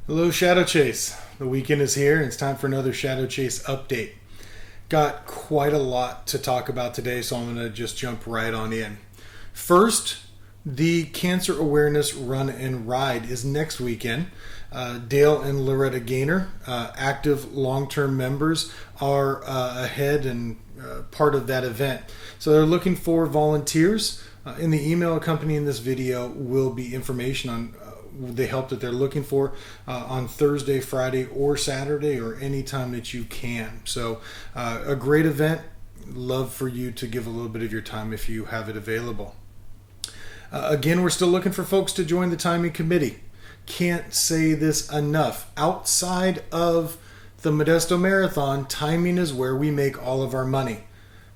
Hello, ShadowChase. The weekend is here and it's time for another ShadowChase update. Got quite a lot to talk about today, so I'm going to just jump right on in. First, the Cancer Awareness Run and Ride is next weekend. Dale and Loretta Gaynor, active long-term members, are ahead and part of that event. So they're looking for volunteers. In the email accompanying this video will be information on the help that they're looking for on Thursday, Friday, or Saturday, or any time that you can. So a great event. Love for you to give a little bit of your time if you have it available. Again, we're still looking for folks to join the timing committee. Can't say this enough. Outside of the Modesto Marathon, timing is where we make all of our money.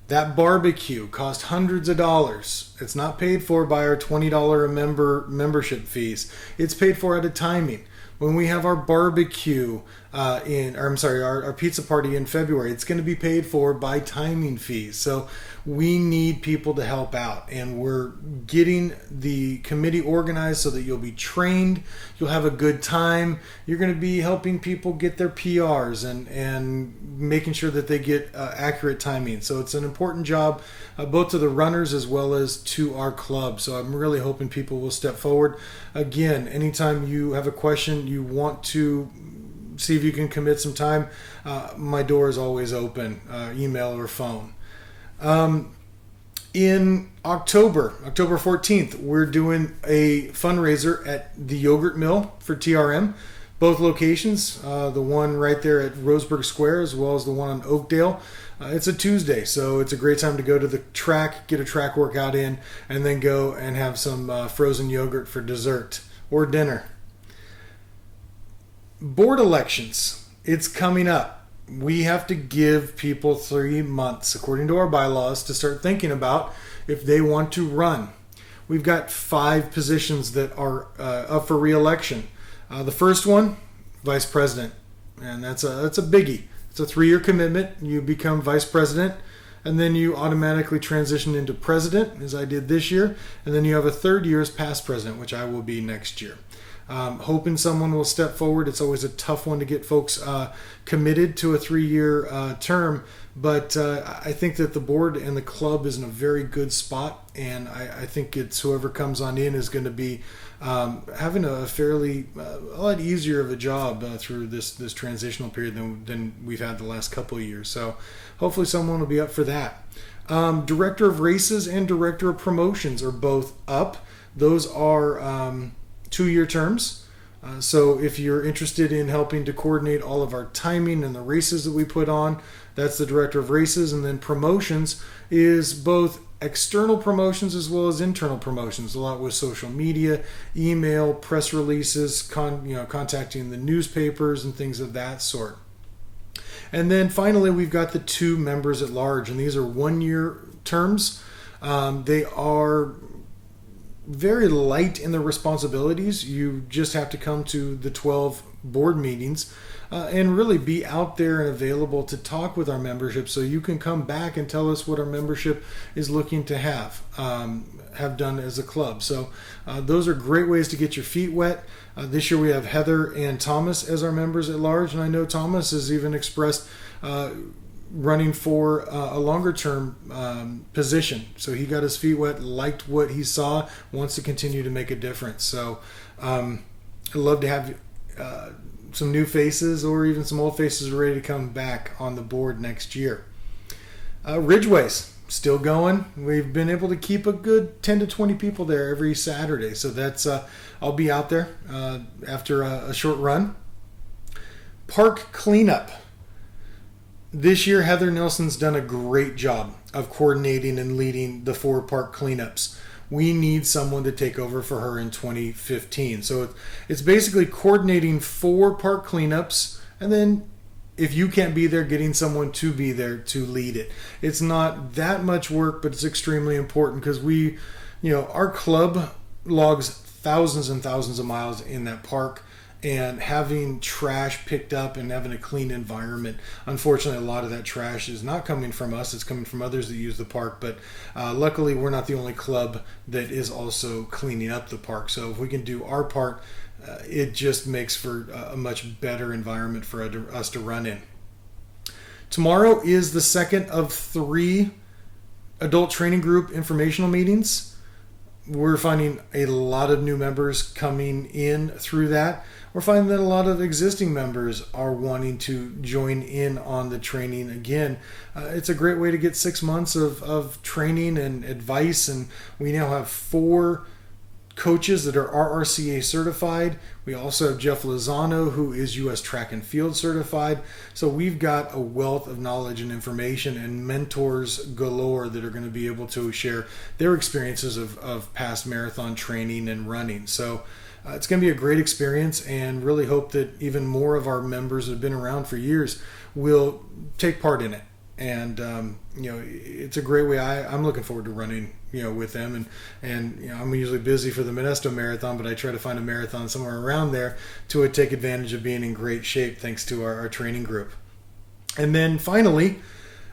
That barbecue cost hundreds of dollars. It's not paid for by our $20 a membership fees. It's paid for out of timing. When we have our barbecue our pizza party in February, it's going to be paid for by timing fees. So we need people to help out, and we're getting the committee organized so that you'll be trained, you'll have a good time, you're going to be helping people get their PRs and making sure that they get accurate timing. So it's an important job, both to the runners as well as to our club. So I'm really hoping people will step forward. Again, anytime you have a question, you want to see if you can commit some time, my door is always open, email or phone. In October 14th, we're doing a fundraiser at the Yogurt Mill for TRM. Both locations, the one right there at Roseburg Square as well as the one on Oakdale. It's a Tuesday, so it's a great time to go to the track, get a track workout in, and then go and have some frozen yogurt for dessert or dinner. Board elections, it's coming up. We have to give people 3 months, according to our bylaws, to start thinking about if they want to run. We've got 5 positions that are up for re-election. The first one, vice president, and that's a biggie. It's a 3-year commitment. You become vice president, and then you automatically transition into president, as I did this year, and then you have a 3rd year as past president, which I will be next year. Hoping someone will step forward. It's always a tough one to get folks committed to a 3-year term, but I think that the board and the club is in a very good spot, and I think it's whoever comes on in is going to be having a lot easier of a job through this transitional period than we've had the last couple of years. So hopefully someone will be up for that. Director of races and director of promotions are both up. Those are 2-year terms. So if you're interested in helping to coordinate all of our timing and the races that we put on, that's the director of races. And then promotions is both external promotions as well as internal promotions, a lot with social media, email, press releases, contacting the newspapers and things of that sort. And then finally, we've got the 2 members at large, and these are 1-year terms. They are very light in their responsibilities. You just have to come to the 12 board meetings and really be out there and available to talk with our membership, so you can come back and tell us what our membership is looking to have done as a club. So those are great ways to get your feet wet. This year we have Heather and Thomas as our members at large, and I know Thomas has even expressed running for a longer term position. So he got his feet wet, liked what he saw, wants to continue to make a difference. So I'd love to have some new faces or even some old faces ready to come back on the board next year. Ridgeway's still going. We've been able to keep a good 10 to 20 people there every Saturday. So that's I'll be out there after a short run. Park cleanup. This year, Heather Nelson's done a great job of coordinating and leading the 4 park cleanups. We need someone to take over for her in 2015. So it's basically coordinating 4 park cleanups, and then if you can't be there, getting someone to be there to lead it. It's not that much work, but it's extremely important because our club logs thousands and thousands of miles in that park. And having trash picked up and having a clean environment. Unfortunately, a lot of that trash is not coming from us. It's coming from others that use the park. But luckily, we're not the only club that is also cleaning up the park. So if we can do our part, it just makes for a much better environment for us to run in. Tomorrow is the second of 3 adult training group informational meetings. We're finding a lot of new members coming in through that. We're finding that a lot of existing members are wanting to join in on the training again. It's a great way to get 6 months of training and advice, and we now have 4 coaches that are RRCA certified. We also have Jeff Lozano, who is U.S. Track and Field certified. So we've got a wealth of knowledge and information and mentors galore that are going to be able to share their experiences of past marathon training and running. So it's going to be a great experience, and really hope that even more of our members that have been around for years will take part in it. And it's a great way. I'm looking forward to running with them, and I'm usually busy for the Modesto Marathon, but I try to find a marathon somewhere around there to take advantage of being in great shape thanks to our training group. And then finally,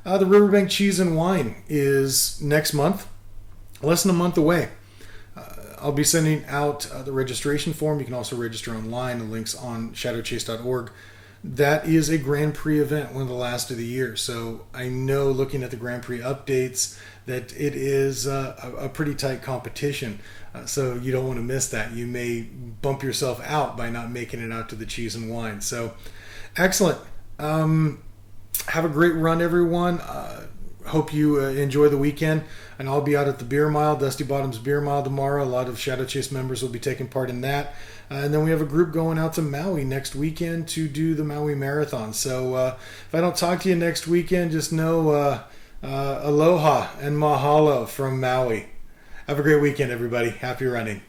the Riverbank Cheese and Wine is next month, less than a month away. I'll be sending out the registration form. You can also register online. The link's on ShadowChase.org. That is a Grand Prix event, one of the last of the year. So I know, looking at the Grand Prix updates, that it is a pretty tight competition. So you don't want to miss that. You may bump yourself out by not making it out to the Cheese and Wine. So excellent. Have a great run, everyone. Hope you enjoy the weekend. And I'll be out at the Beer Mile, Dusty Bottoms Beer Mile tomorrow. A lot of ShadowChase members will be taking part in that. And then we have a group going out to Maui next weekend to do the Maui Marathon. So if I don't talk to you next weekend, just know aloha and mahalo from Maui. Have a great weekend, everybody. Happy running.